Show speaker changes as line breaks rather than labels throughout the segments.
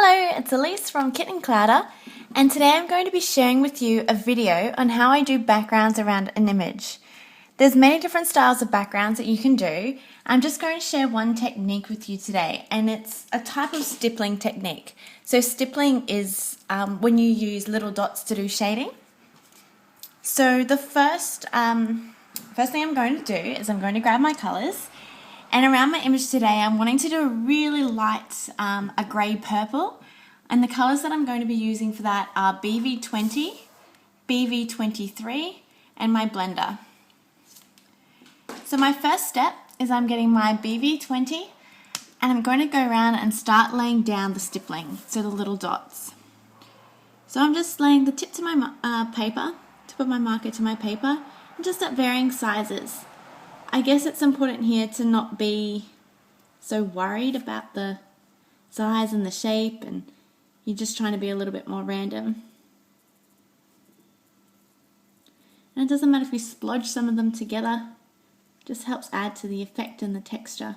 Hello, it's Elise from Kit and Clowder, and today I'm going to be sharing with you a video on how I do backgrounds around an image. There's many different styles of backgrounds that you can do. I'm just going to share one technique with you today, and it's a type of stippling technique. So stippling is when you use little dots to do shading. So the first thing I'm going to do is I'm going to grab my colours. And around my image today, I'm wanting to do a really light, a grey purple. And the colours that I'm going to be using for that are BV20, BV23, and my blender. So my first step is I'm getting my BV20, and I'm going to go around and start laying down the stippling, so the little dots. So I'm just laying the tip to my paper, tip of my marker to my paper, and just at varying sizes. I guess it's important here to not be so worried about the size and the shape, and you're just trying to be a little bit more random. And it doesn't matter if you splodge some of them together, it just helps add to the effect and the texture.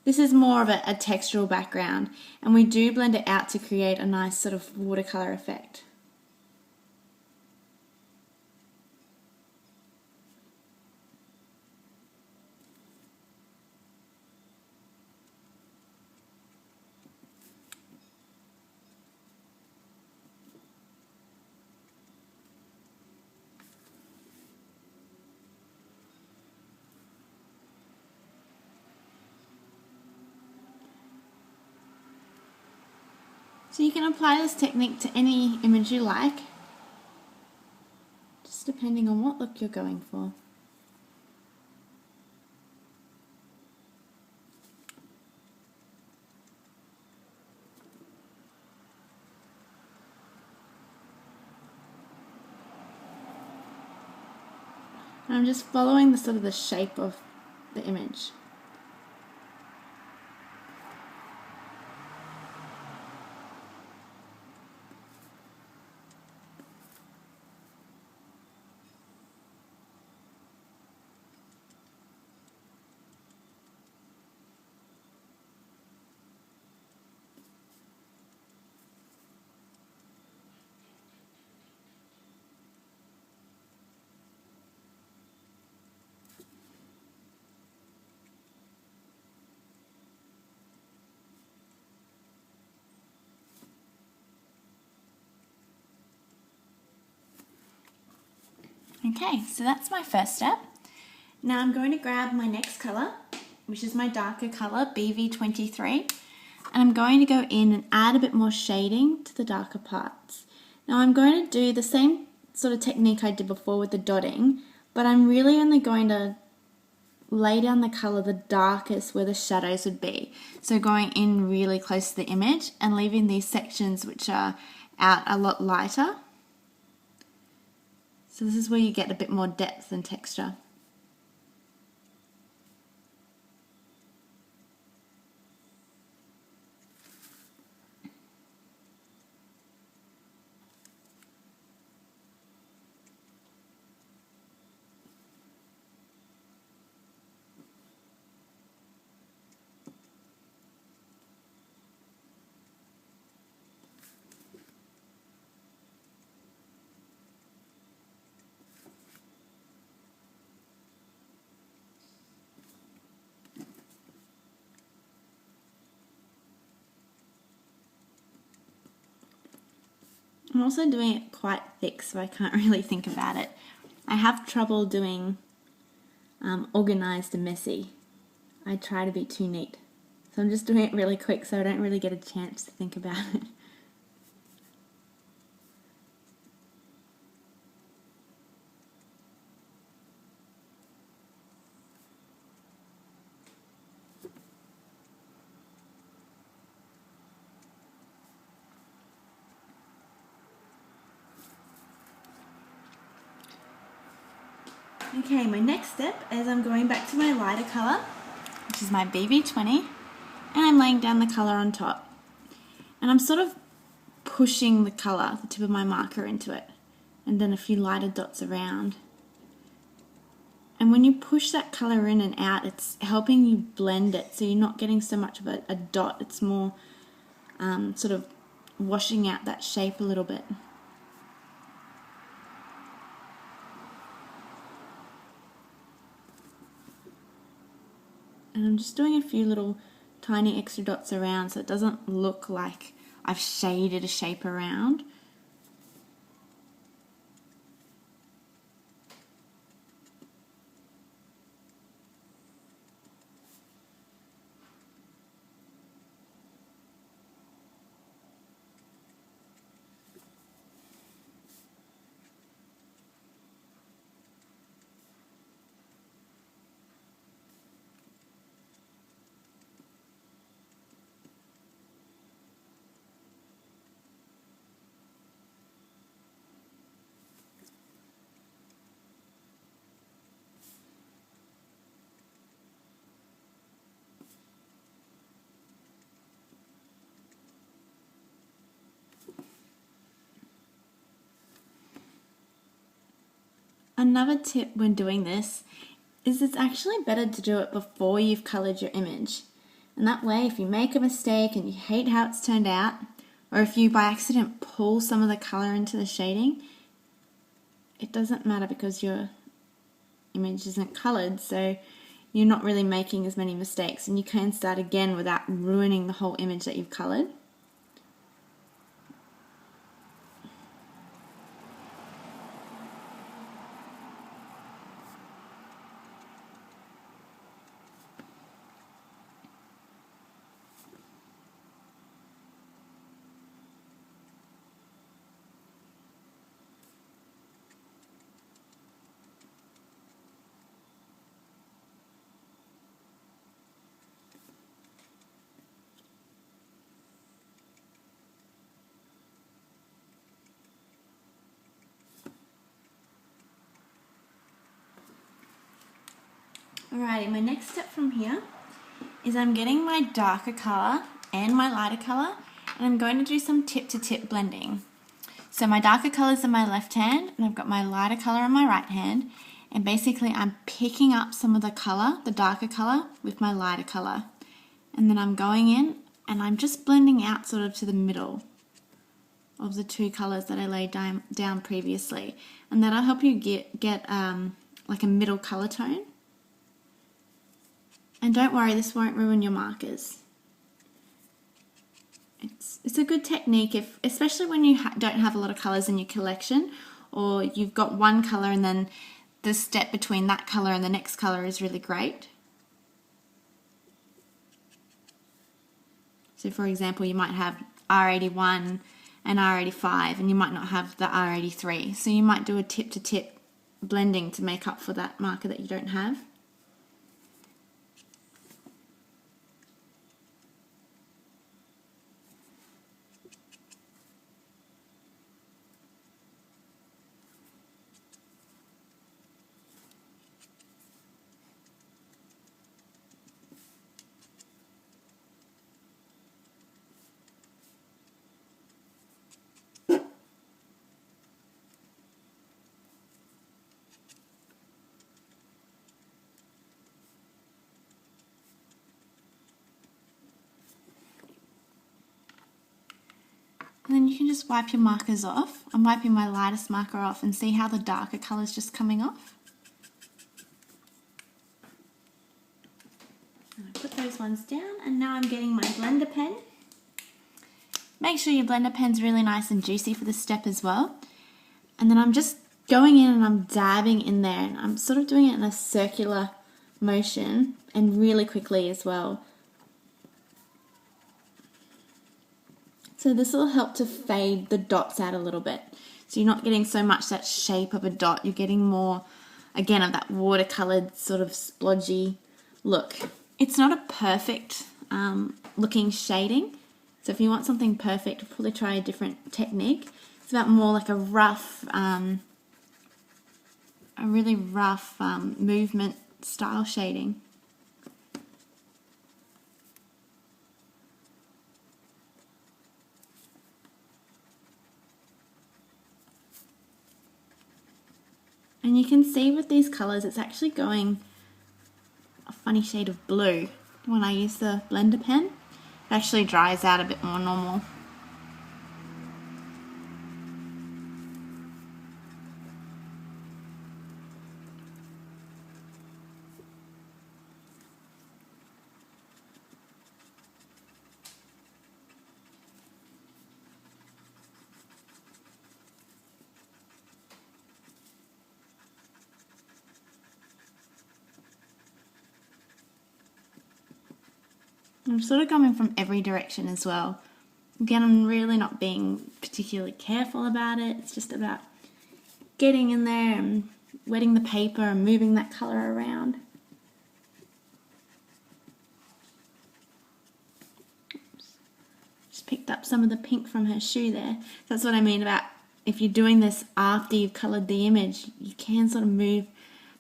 This is more of a textural background, and we do blend it out to create a nice sort of watercolour effect. So you can apply this technique to any image you like, just depending on what look you're going for. And I'm just following the sort of the shape of the image. Okay, so that's my first step. Now I'm going to grab my next colour, which is my darker colour, BV23, and I'm going to go in and add a bit more shading to the darker parts. Now I'm going to do the same sort of technique I did before with the dotting, but I'm really only going to lay down the colour the darkest where the shadows would be. So going in really close to the image and leaving these sections which are out a lot lighter. So this is where you get a bit more depth and texture. I'm also doing it quite thick, so I can't really think about it. I have trouble doing organised and messy. I try to be too neat. So I'm just doing it really quick so I don't really get a chance to think about it. Okay, my next step is I'm going back to my lighter colour, which is my BV20, and I'm laying down the colour on top. And I'm sort of pushing the colour, the tip of my marker, into it, and then a few lighter dots around. And when you push that colour in and out, it's helping you blend it, so you're not getting so much of a dot. It's more sort of washing out that shape a little bit. And I'm just doing a few little tiny extra dots around so it doesn't look like I've shaded a shape around. Another tip when doing this is it's actually better to do it before you've coloured your image. And that way, if you make a mistake and you hate how it's turned out, or if you by accident pull some of the colour into the shading, it doesn't matter because your image isn't coloured, so you're not really making as many mistakes, and you can start again without ruining the whole image that you've coloured. Alrighty, my next step from here is I'm getting my darker colour and my lighter colour, and I'm going to do some tip-to-tip blending. So my darker colour is in my left hand, and I've got my lighter colour in my right hand, and basically I'm picking up some of the colour, the darker colour, with my lighter colour. And then I'm going in and I'm just blending out sort of to the middle of the two colours that I laid down previously. And that'll help you get like a middle colour tone. And don't worry, this won't ruin your markers. It's a good technique, especially when you don't have a lot of colours in your collection, or you've got one colour and then the step between that colour and the next colour is really great. So for example, you might have R81 and R85 and you might not have the R83. So you might do a tip-to-tip blending to make up for that marker that you don't have. And then you can just wipe your markers off. I'm wiping my lightest marker off and see how the darker colour is just coming off. And I put those ones down, and now I'm getting my blender pen. Make sure your blender pen's really nice and juicy for this step as well. And then I'm just going in and I'm dabbing in there, and I'm sort of doing it in a circular motion and really quickly as well. So this will help to fade the dots out a little bit. So you're not getting so much that shape of a dot, you're getting more, again, of that watercoloured sort of splodgy look. It's not a perfect looking shading, so if you want something perfect, probably try a different technique. It's about more like a rough, a really rough movement style shading. And you can see with these colours, it's actually going a funny shade of blue when I use the blender pen. It actually dries out a bit more normal. I'm sort of coming from every direction as well. Again, I'm really not being particularly careful about it. It's just about getting in there and wetting the paper and moving that colour around. Oops. Just picked up some of the pink from her shoe there. That's what I mean about if you're doing this after you've coloured the image, you can sort of move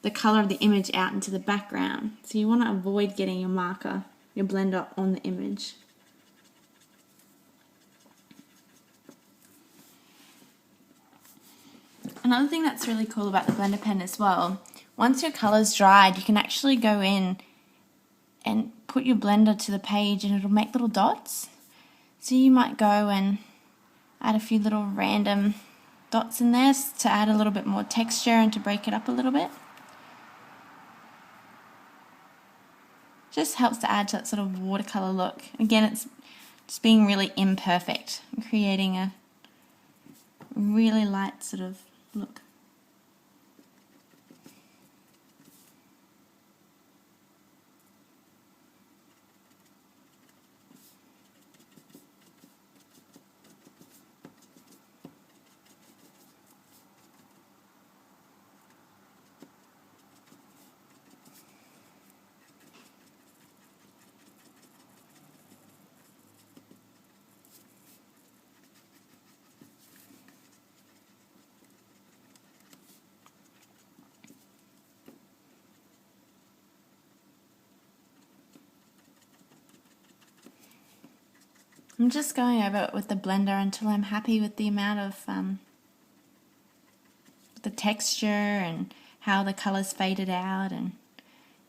the colour of the image out into the background. So you want to avoid getting your marker, your blender on the image. Another thing that's really cool about the blender pen as well, once your colour's dried, you can actually go in and put your blender to the page and it'll make little dots. So you might go and add a few little random dots in there to add a little bit more texture and to break it up a little bit. Just helps to add to that sort of watercolour look. Again, it's just being really imperfect and creating a really light sort of look. I'm just going over it with the blender until I'm happy with the amount of the texture and how the colours faded out, and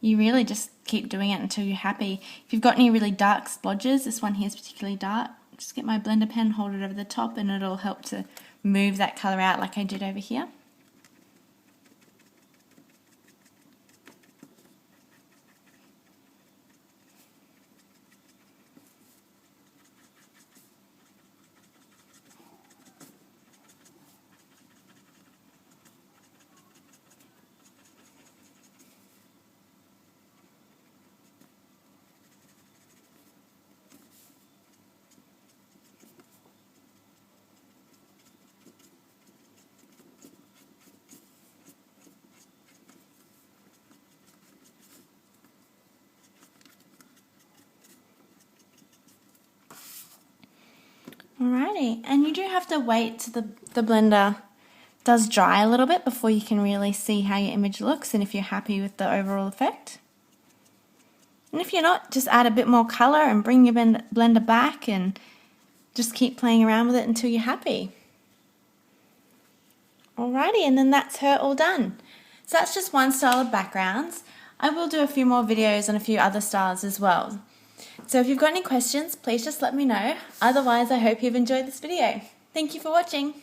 you really just keep doing it until you're happy. If you've got any really dark splodges, this one here is particularly dark, just get my blender pen, hold it over the top, and it'll help to move that colour out like I did over here. Alrighty, and you do have to wait till the blender does dry a little bit before you can really see how your image looks and if you're happy with the overall effect. And if you're not, just add a bit more colour and bring your blender back and just keep playing around with it until you're happy. Alrighty, and then that's her all done. So that's just one style of backgrounds. I will do a few more videos on a few other styles as well. So if you've got any questions, please just let me know. Otherwise, I hope you've enjoyed this video. Thank you for watching.